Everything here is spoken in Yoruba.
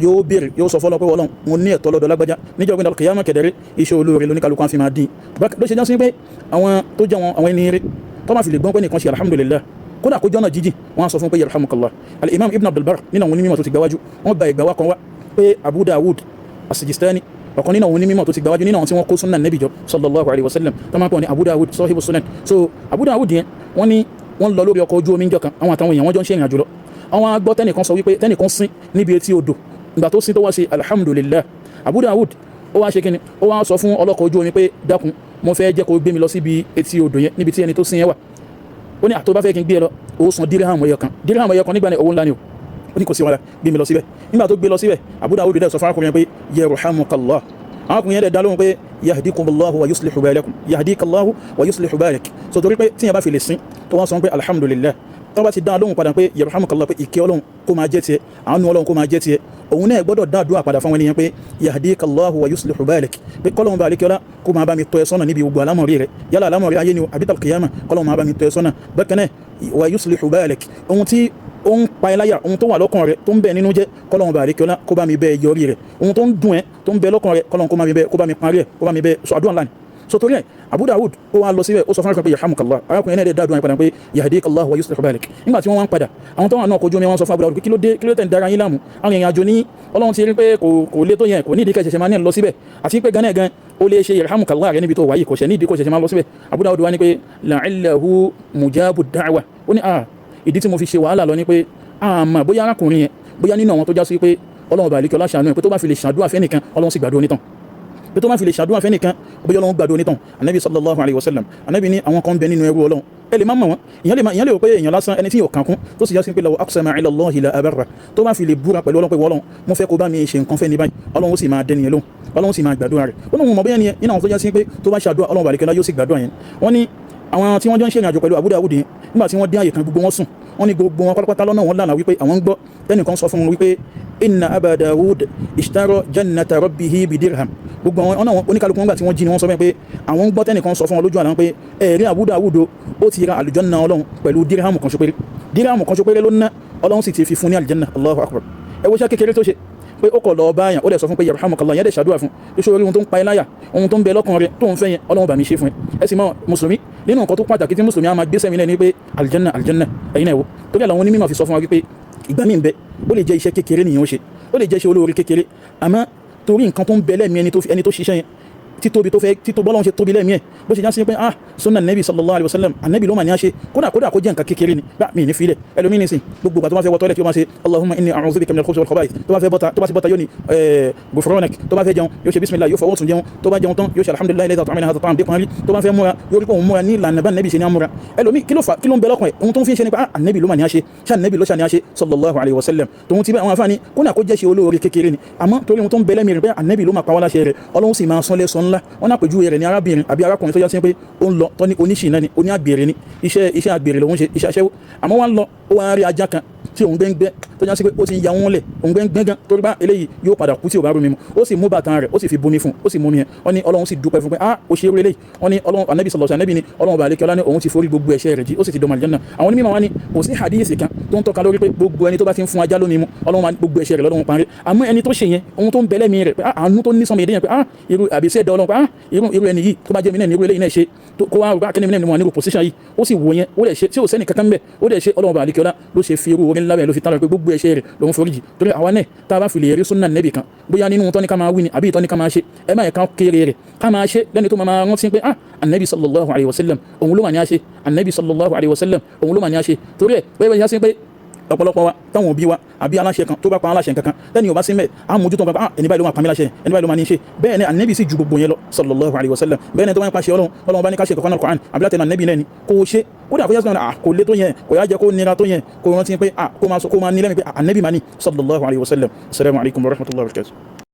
yóò béèrè yóò sọ fọ́lọ́ pé Ọlọ́run mo ní ẹ̀tọ́ lọ́dọ̀ lágbájá níjọ́ gbé al-qiyamah kẹ̀dẹ̀rẹ́ iṣẹ́ olóore lóníkàlùkù àfi máa dín ló ṣe já sí pé àwọn tó jẹ́ àwọn ẹni eré tó máa fi lè gbọ́n pé nìkan ṣe alhamdulillah kódà kó jọ́nà jíjì wọ́n á sọ fún pé yarhamukallah. al-imam ibn abdul bar nínú àwọn onímọ̀ tó ti gbáwájú wọ́n gba ìgbàwá kan wá pé abu dawud as-sijistani ọ̀kan nínú àwọn onímọ̀ tó ti gbáwájú nínú àwọn tí wọ́n kó sunnah nabi jọ sallallahu alaihi wasallam tó máa pọ̀ ní abu dawud sahibu sunan. so abu dawud yẹn wọ́n ní wọ́n lọ lórí ọkọ̀ ojú omi jọkan àwọn àtàwọn èèyàn wọ́n jọ ń ṣe ìrìn àjò lọ àwọn agbọ́ tẹ́nìkan sọ wípé tẹ́nìkan sín níbi etí odò ìgbà tó sín tó wá ṣe alhamdulillah. abu dawud ó wá ṣe kíni ó wá sọ fún ọlọ́kọ̀ ojú omi pé dákun mo fẹ́ jẹ́ kó gbé mi lọ síbi etí odò yẹn níbi tí ẹni tó sín yẹn wà. ó ní àtọ́ bá fẹ́ kí n gbé ẹ lọ ó san dírámù ẹyọ kan nígbà ní owó ńlá ni ó ní kò sí wàhálà gbé mi lọ síbẹ̀. nígbà tó gbé lọ síbẹ̀ abu dawud dẹ̀ sọ fún arákùnrin pé yarhamukallah. àwọn ọkùnrin yẹn dẹ̀ dá lóhùn pé yahdikumullahu wa yuslihu balakum yahdikallahu wa yuslihu balak. so torí pé tíyẹn bá fi lè sín tó wọ́n sọ pé alhamdulillah tó bá ti dá lóhùn padà pé yarhamukallah pé ìkẹ́ Ọlọ́run kó máa jẹ́ tiẹ̀ àánú Ọlọ́run kó máa jẹ́ tiẹ̀ òun náà gbọ́dọ̀ dá àdúrà padà fáwọn ènìyàn pé yahdikallahu wa yuslihu balak pé kọ́lọ́run bá alékẹ́ọ́lá kó máa bá mi tọ́ ẹ sọ́nà níbi gbogbo alámọ̀rí rẹ̀ yálà alámọ̀rí ayé ni àbí tàlkìyàmà kọ́lọ́run máa bá mi tọ́ ẹ sọ́nà bákan náà wa yuslihu balak ohun tí ó ń pa ẹláyà ohun tó wà lọ́kàn rẹ̀ tó ń bẹ nínú jẹ́ kọ́lọ́run bá alékẹ́ọ́lá kó bá mi bẹ́ yọrí rẹ̀ ohun tó ń dùn ẹ́ tó ń bẹ lọ́kàn rẹ̀ kọ́lọ́run kó bá mi parí ẹ̀ kó bá mi bẹ́ sọ àdúrà ńlá ni. so torí ẹ̀ Abu Dawud ó wá lọ síbẹ̀ ó sọ fún arákùnrin pé yarhamukallah arákùnrin náà dẹ̀ dáadọ́ ẹ̀ padà pé yahdikallah wa yuslihu balak. nígbà tí wọ́n wá ń padà àwọn tó wà náà kojú omi wọn sọ fún Abu Dawud pé kí ló tẹ̀ ń dára yín láàmú àwọn èèyàn àjò ní Ọlọ́run ti rí pé kò lé tó yẹn kò nídìí kẹsẹ̀ṣẹ̀ máa ní lọ síbẹ̀ àti pé gan ó lè ṣe yarhamukallah rẹ̀ níbi tó wáyé kò ṣẹ̀ nídìí kò ṣẹ̀ṣẹ̀ máa lọ síbẹ̀. Abu Dawud wá ní pé la'allahu mujabu da'wa ó ní ìdí tí mo fi ṣe wàhálà lọ ní pé àmọ́ bóyá arákùnrin yẹn bóyá nínú àwọn tó já sí pé Ọlọ́run bá alékẹ́ọ́lá ṣàánú ẹ̀ pé tó bá fi lè ṣàdúrà fẹ́nìkan Ọlọ́run sì gbàdúrà onítàn pé tó máa fi lè ṣàdúrà fẹ́nìkan bóyá Ọlọ́run gbàdúrà onítàn. Ànábì sallallahu alaihi wasallam Ànábì ní àwọn kan bẹ nínú ẹrú Ọlọ́run ẹ lè má mọ̀ wọ́n ìyẹn lè rò pé èèyàn lásán ẹni tí yóò kankún tó sì já sí pé law aqsama ala Allahi la abarra tó bá fi lè búra pẹ̀lú Ọlọ́run pé Ọlọ́run mo fẹ́ kó bá mi ṣe nǹkan fẹ́ ní báyìí Ọlọ́run ó sì máa dẹni lóhùn Ọlọ́run sì máa gbàdúrà rẹ̀ ó lóun mọ̀ bóyá ni iná àwọn tó já sí pé tó bá ṣàdúrà Ọlọ́run bá alékẹ́ọ́lá yóò sì gbàdúrà yẹn. wọ́n ní àwọn tí wọ́n jọ ń ṣe ìrìnàjò pẹ̀lú Abu Dawud yẹn nígbà tí wọ́n dé àyè kan gbogbo wọn sùn wọ́n ní gbogbo wọn pátápátá lọ́nà wọn lánàá wípé àwọn ń gbọ́ tẹ́nìkan sọ fún wọn wípé inna Aba Dawud ishtara jannata rabbihi bidirham. gbogbo àwọn ọ̀nà oníkálukú nígbà tí wọ́n jí ni wọ́n sọ pé àwọn ń gbọ́ tẹ́nìkan sọ fún wọn lójú àlá pé ẹ̀rí Abu Dawud ó ti ra àlùjánnà Ọlọ́run pẹ̀lú dírámù kan ṣo péré ló ná Ọlọ́run sì ti fi fún ní àlùjánnà. Allahu akbar. ẹ wo iṣẹ́ kékeré tó ṣe pé ó kọ̀ lọ báyàn ó dẹ̀ sọ fún pé yarhamukallah yẹn dẹ̀ ṣàdúrà fún iṣẹ́ orí ohun tó ń pa ẹ láyà ohun tó ń bẹ lọ́kàn rẹ tó ń fẹ́ yẹn Ọlọ́run bá mi ṣe fún ẹ sì mọ́ mùsùlùmí nínú nǹkan tó pàtàkì tí mùsùlùmí á máa gbé sẹ́mi lẹ́ni pé aljanna ẹ̀yin náà wò torí àwọn onímọ̀ fi sọ fún wa wípé ìgbà míì ń bẹ ó lè jẹ́ iṣẹ́ kékeré nìyẹn ó ṣe ó lè jẹ́ iṣẹ́ olóore kékeré àmọ́ torí nǹkan tó ń bẹ lẹ́mìí ẹni tó ṣiṣẹ́ yẹn títóbi bọ́lọ́run ṣe tóbi lẹ́mìí ẹ̀ bó ṣe já sí pé sunnah nabi sallallahu alaihi wasallam annabi ló mà ní a ṣe kódà kó jẹ́ nǹkan kékeré ni bá mi ní fílẹ̀ ẹlòmí ní sìn gbogbo tó bá fẹ́ wọ tọ́lẹ̀ tí ó máa ṣe allahumma inni a'udhu bika minal khubuthi wal khaba'ith tó bá sì bọ́ta yóò ní ghufranak tó bá fẹ́ jẹun yóò ṣe bismillah yóò fọwọ́ tún jẹun tó bá jẹun tán yóò ṣe alhamdulillah alladhi at'amana hadha at'am biqan li tó bá fẹ́ múra yóò rí pé òun múra ní ìlànà bá nabi ṣe ní amúra ẹlòmí kí ló ń bẹ lọ́kàn ẹ̀ ohun tó ń fi ṣe ni pé annabi ló mà ní a ṣe ṣá nabi ló ṣà ní a ṣe sallallahu alaihi wasallam tòun ti bẹ́ àwọn afáàní kódà kó jẹ́ ṣe olóore kékeré ni àmọ́ torí ohun tó ń bẹ lẹ́mìí rẹ̀ pé annabi ló mà pa wá láṣẹ rẹ̀ Ọlọ́run sì máa sán lẹ́sọ ńlá wọn náà pẹ̀jú rẹ̀ ní arábìnrin àbí arákùnrin tó já sí pé ó ń lọ tọ́ ní oníṣìnà ni oní àgbèrè ni iṣẹ́ àgbèrè lòun ṣe iṣẹ́ aṣẹ́wó àmọ́ wọ́n lọ ó wá rí ajá kan tí òun gbẹ́ngbẹ́ tó já sí pé ó ti ń ya wọ́n lẹ̀ òun gbẹ́ngbẹ́ gan torí bá eléyìí yóò padà kú tí ò bá rú mi mu ó sì mú bàtàn rẹ̀ ó sì fi bomi fún ó sì mú mi yẹn wọ́n ní Ọlọ́run sì dúpẹ́ fún pé ó ṣe eré eléyìí wọ́n ní Ọlọ́run Ànábì sallallahu alaihi wasallam ní Ọlọ́run bá lékè ọlá ní òun ti forí gbogbo ẹ̀ṣẹ̀ rẹ̀ jí ó sì ti dọ̀mọ̀ àlùjánnà. àwọn onímọ̀ wá ní kò sí hadisi kan tó ń tọ́ka lórí pé gbogbo ẹni tó bá ti ń fún ajá lómi mu Ọlọ́run máa gbogbo ẹ̀ṣẹ̀ rẹ̀ lọ́dún parí àmọ́ ẹni tó ṣe yẹn ohun tó ń bẹ̀lẹ̀ mi rẹ̀ pé àánú tó ní sọmọ èdè yẹn pé irú àbísí ẹ̀dá Ọlọ́run pé irú ẹni yìí tó bá jẹ́ mi náà ní irú eléyìí náà ṣe kó wá rúbá kí ni mi náà ní wọn ní irú position yìí ó sì wò yẹn ó lè ṣe tí ò sẹ́ni kankan bẹ́ẹ̀ ó lè ṣe Ọlọ́run bá lékè ọlá ló ṣe fi irú orin ńlá bẹ́ẹ̀ ló fi tán lọ pé gbogbo ẹ̀ṣẹ̀ rẹ̀ lòun foríjì torí àwa náà tá a bá fi lè rí sunnah nẹ́bì kan bóyá nínú tọ́ni ká máa wí ni àbí ìtọ́ni ká máa ṣe ẹ máa yẹ ká kéré rẹ̀ ká máa ṣe lẹ́ni tó máa rántí pé annabi sallallahu alaihi wasallam òun ló mà ní a ṣe annabi sallallahu alaihi wasallam òun ló mà ní a ṣe torí ẹ̀ bẹ́ẹ̀ bẹ́ẹ̀ ṣe pé ọ̀pọ̀lọpọ̀ wa táwọn òbí wa àbí aláṣẹ kan tó bá pa aláṣẹ kankan tẹ́ni ò bá sí mẹ́ a mójútó nǹkan ẹni báyìí ló máa pa mí láṣẹ ẹni báyìí ló máa ní ṣe bẹ́ẹ̀ ni annabi sì ju gbogbo yẹn lọ sallallahu alaihi wasallam bẹ́ẹ̀ ni tó máa ń pàṣẹ Ọlọ́run bá ní ká ṣe kankan Al-Qur'an àbí látẹnu annabi náà ni kò ṣe ó dà fọ́yá sọ́nà kò lé tó yẹn kò yá jẹ́ kó nira tó yẹn kò rántí pé kó máa ní lẹ́mìí pé annabi máa ní sallallahu alaihi wasallam. Assalamu alaikum wa rahmatullahi wa barakatuh.